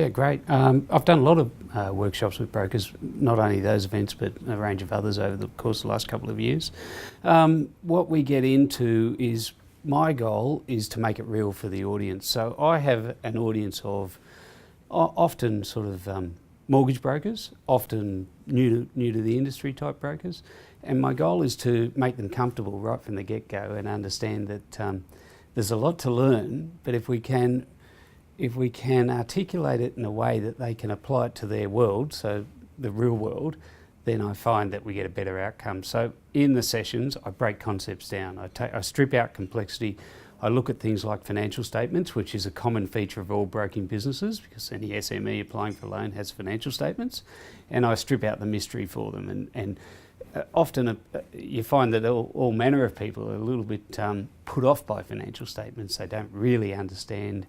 Yeah, great. I've done a lot of workshops with brokers, not only those events, but a range of others over the course of the last couple of years. What we get into is, my goal is to make it real for the audience. So I have an audience of often sort of mortgage brokers, often new to the industry type brokers, and my goal is to make them comfortable right from the get-go and understand that there's a lot to learn, but if we can articulate it in a way that they can apply it to their world, so the real world, then I find that we get a better outcome. So in the sessions, I break concepts down. I strip out complexity. I look at things like financial statements, which is a common feature of all broking businesses, because any SME applying for a loan has financial statements, and I strip out the mystery for them. And often you find that all manner of people are a little bit put off by financial statements. They don't really understand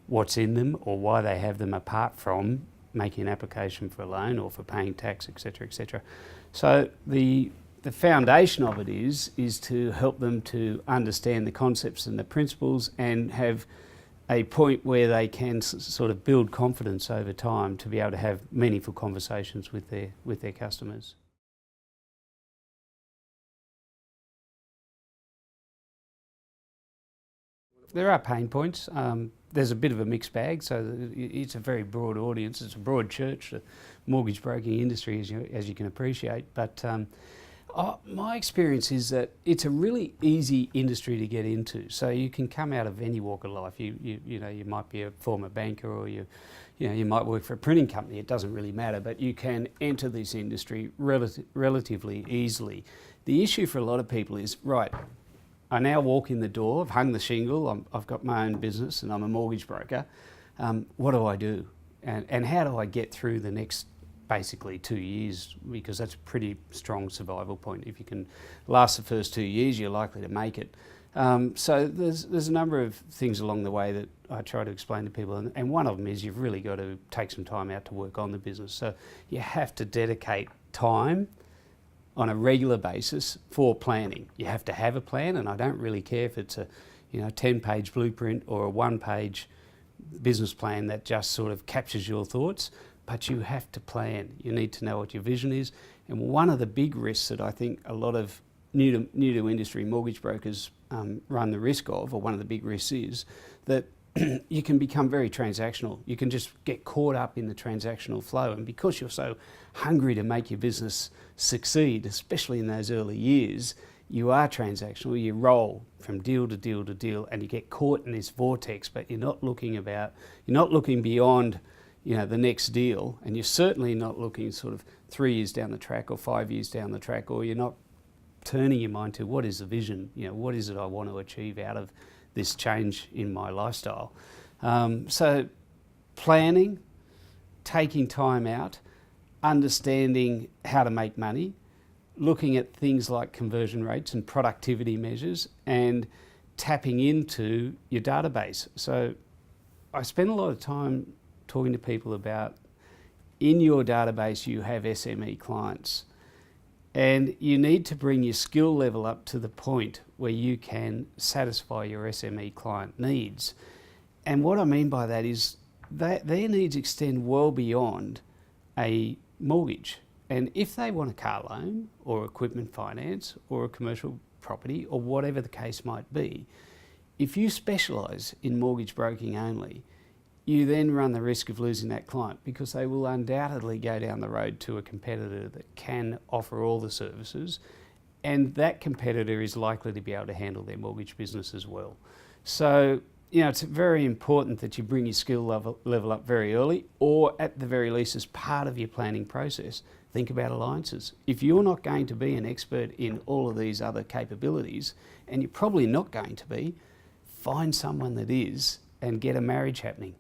what's in them or why they have them, apart from making an application for a loan or for paying tax, etc., etc. So the foundation of it is to help them to understand the concepts and the principles and have a point where they can sort of build confidence over time to be able to have meaningful conversations with their customers. There are pain points. There's a bit of a mixed bag, so it's a very broad audience. It's a broad church, the mortgage broking industry, as you can appreciate. But my experience is that it's a really easy industry to get into. So you can come out of any walk of life. You might be a former banker, or you might work for a printing company. It doesn't really matter, but you can enter this industry relatively easily. The issue for a lot of people is, right, I now walk in the door, I've hung the shingle, I've got my own business and I'm a mortgage broker. What do I do? And how do I get through the next basically 2 years? Because that's a pretty strong survival point. If you can last the first 2 years, you're likely to make it. So there's a number of things along the way that I try to explain to people. And one of them is you've really got to take some time out to work on the business. So you have to dedicate time on a regular basis for planning. You have to have a plan, and I don't really care if it's a 10-page blueprint or a 1-page business plan that just sort of captures your thoughts, but you have to plan. You need to know what your vision is. And one of the big risks that I think a lot of new to industry mortgage brokers run the risk of, or one of the big risks, is that you can become very transactional. You can just get caught up in the transactional flow, and because you're so hungry to make your business succeed, especially in those early years, you are transactional. You roll from deal to deal to deal, and you get caught in this vortex. But you're not looking beyond, the next deal, and you're certainly not looking sort of 3 years down the track or 5 years down the track, or you're not turning your mind to what is the vision. What is it I want to achieve out of this change in my lifestyle. So planning, taking time out, understanding how to make money, looking at things like conversion rates and productivity measures, and tapping into your database. So I spend a lot of time talking to people about, in your database you have SME clients, and you need to bring your skill level up to the point where you can satisfy your SME client needs. And what I mean by that is that their needs extend well beyond a mortgage. And if they want a car loan or equipment finance or a commercial property or whatever the case might be, if you specialise in mortgage broking only, you then run the risk of losing that client, because they will undoubtedly go down the road to a competitor that can offer all the services, and that competitor is likely to be able to handle their mortgage business as well. So, it's very important that you bring your skill level up very early, or at the very least as part of your planning process, think about alliances. If you're not going to be an expert in all of these other capabilities, and you're probably not going to be, find someone that is and get a marriage happening.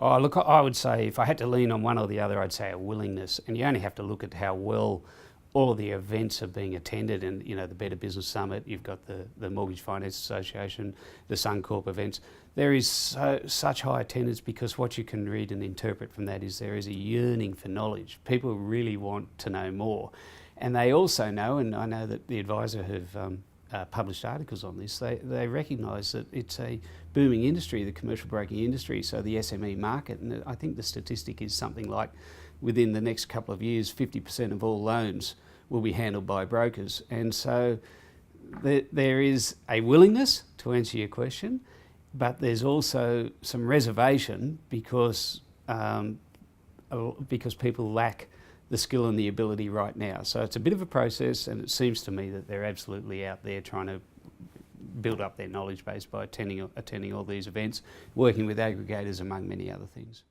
Oh, look, I would say if I had to lean on one or the other, I'd say a willingness. And you only have to look at how well all of the events are being attended. And, the Better Business Summit, you've got the Mortgage Finance Association, the Suncorp events. There is such high attendance, because what you can read and interpret from that is there is a yearning for knowledge. People really want to know more. And they also know, and I know that the advisor have published articles on this, they recognise that it's a booming industry, the commercial broking industry, so the SME market, and I think the statistic is something like within the next couple of years 50% of all loans will be handled by brokers. And so there is a willingness, to answer your question, but there's also some reservation because people lack the skill and the ability right now. So it's a bit of a process, and it seems to me that they're absolutely out there trying to build up their knowledge base by attending all these events, working with aggregators among many other things.